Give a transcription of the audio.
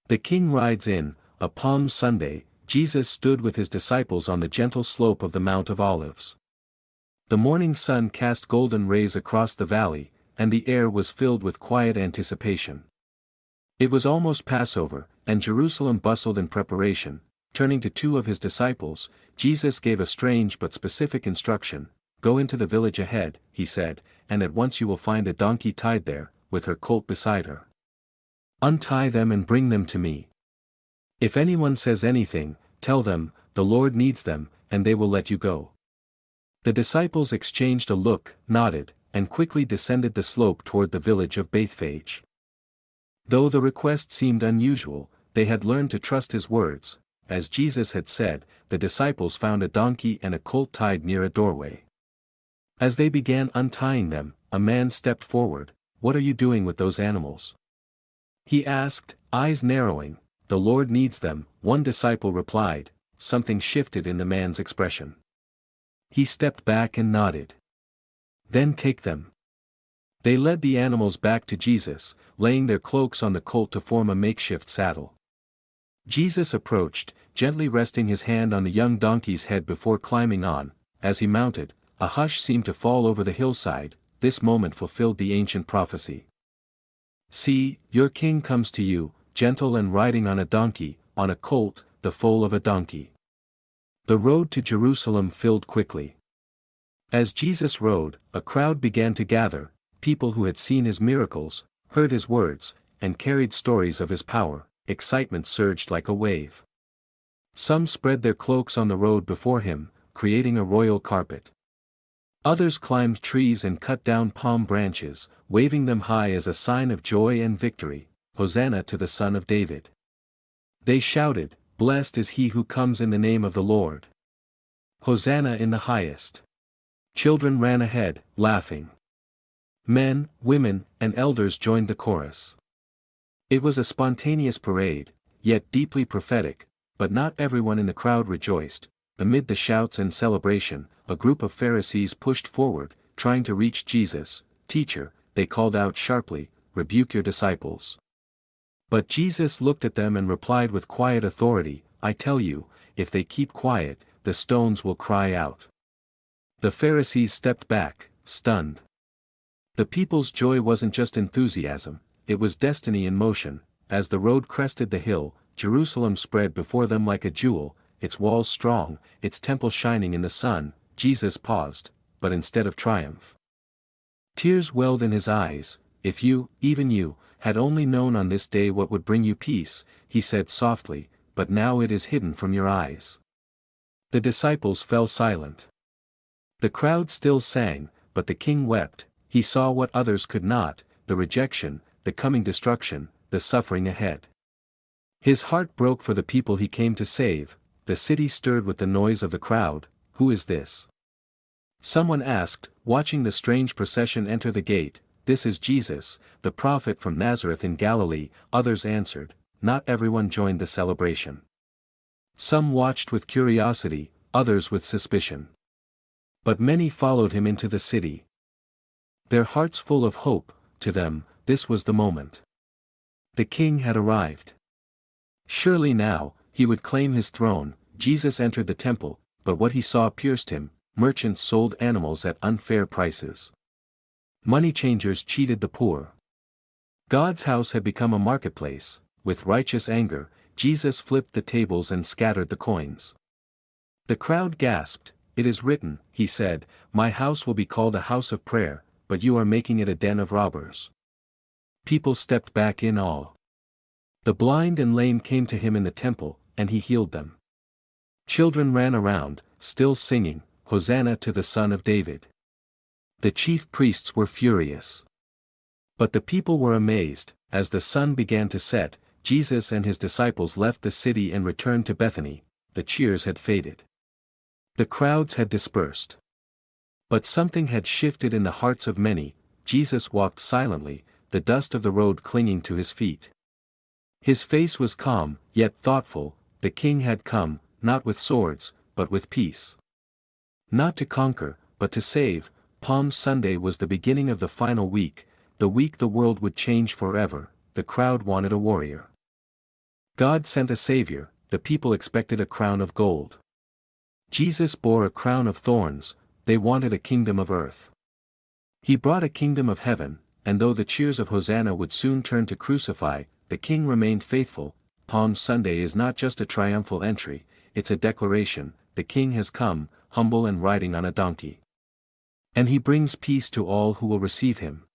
The king rides in. A Palm Sunday, Jesus stood with his disciples on the gentle slope of the Mount of Olives. The morning sun cast golden rays across the valley, and the air was filled with quiet anticipation. It was almost Passover, and Jerusalem bustled in preparation. Turning to two of his disciples, Jesus gave a strange but specific instruction. "Go into the village ahead," he said, "and at once you will find a donkey tied there, with her colt beside her. Untie them and bring them to me. If anyone says anything, tell them, 'The Lord needs them,' and they will let you go." The disciples exchanged a look, nodded, and quickly descended the slope toward the village of Bethphage. Though the request seemed unusual, they had learned to trust his words. As Jesus had said, the disciples found a donkey and a colt tied near a doorway. As they began untying them, a man stepped forward. "What are you doing with those animals?" he asked, eyes narrowing. "The Lord needs them," one disciple replied. Something shifted in the man's expression. He stepped back and nodded. "Then take them." They led the animals back to Jesus, laying their cloaks on the colt to form a makeshift saddle. Jesus approached, gently resting his hand on the young donkey's head before climbing on. As he mounted, a hush seemed to fall over the hillside. This moment fulfilled the ancient prophecy. "See, your king comes to you, gentle and riding on a donkey, on a colt, the foal of a donkey." The road to Jerusalem filled quickly. As Jesus rode, a crowd began to gather, people who had seen his miracles, heard his words, and carried stories of his power. Excitement surged like a wave. Some spread their cloaks on the road before him, creating a royal carpet. Others climbed trees and cut down palm branches, waving them high as a sign of joy and victory. "Hosanna to the Son of David." They shouted, "Blessed is he who comes in the name of the Lord. Hosanna in the highest." Children ran ahead, laughing. Men, women, and elders joined the chorus. It was a spontaneous parade, yet deeply prophetic, but not everyone in the crowd rejoiced. Amid the shouts and celebration, a group of Pharisees pushed forward, trying to reach Jesus. "Teacher," they called out sharply, "rebuke your disciples." But Jesus looked at them and replied with quiet authority, "I tell you, if they keep quiet, the stones will cry out." The Pharisees stepped back, stunned. The people's joy wasn't just enthusiasm, it was destiny in motion. As the road crested the hill, Jerusalem spread before them like a jewel, its walls strong, its temple shining in the sun. Jesus paused, but instead of triumph, tears welled in his eyes. "If you, even you, had only known on this day what would bring you peace," he said softly, "but now it is hidden from your eyes." The disciples fell silent. The crowd still sang, but the king wept. He saw what others could not: the rejection, the coming destruction, the suffering ahead. His heart broke for the people he came to save. The city stirred with the noise of the crowd. "Who is this?" someone asked, watching the strange procession enter the gate. "This is Jesus, the prophet from Nazareth in Galilee," others answered. Not everyone joined the celebration. Some watched with curiosity, others with suspicion. But many followed him into the city, their hearts full of hope. To them, this was the moment. The king had arrived. Surely now, he would claim his throne. Jesus entered the temple, but what he saw pierced him. Merchants sold animals at unfair prices. Money changers cheated the poor. God's house had become a marketplace. With righteous anger, Jesus flipped the tables and scattered the coins. The crowd gasped. "It is written," he said, "My house will be called a house of prayer, but you are making it a den of robbers." People stepped back in awe. The blind and lame came to him in the temple, and he healed them. Children ran around, still singing, "Hosanna to the Son of David." The chief priests were furious. But the people were amazed. As the sun began to set, Jesus and his disciples left the city and returned to Bethany. The cheers had faded. The crowds had dispersed. But something had shifted in the hearts of many. Jesus walked silently, the dust of the road clinging to his feet. His face was calm, yet thoughtful. The king had come, not with swords, but with peace. Not to conquer, but to save. Palm Sunday was the beginning of the final week, the week the world would change forever. The crowd wanted a warrior. God sent a Savior, the people expected a crown of gold. Jesus bore a crown of thorns, they wanted a kingdom of earth. He brought a kingdom of heaven, and though the cheers of Hosanna would soon turn to crucify, the King remained faithful. Palm Sunday is not just a triumphal entry, it's a declaration: the King has come, humble and riding on a donkey. And he brings peace to all who will receive him.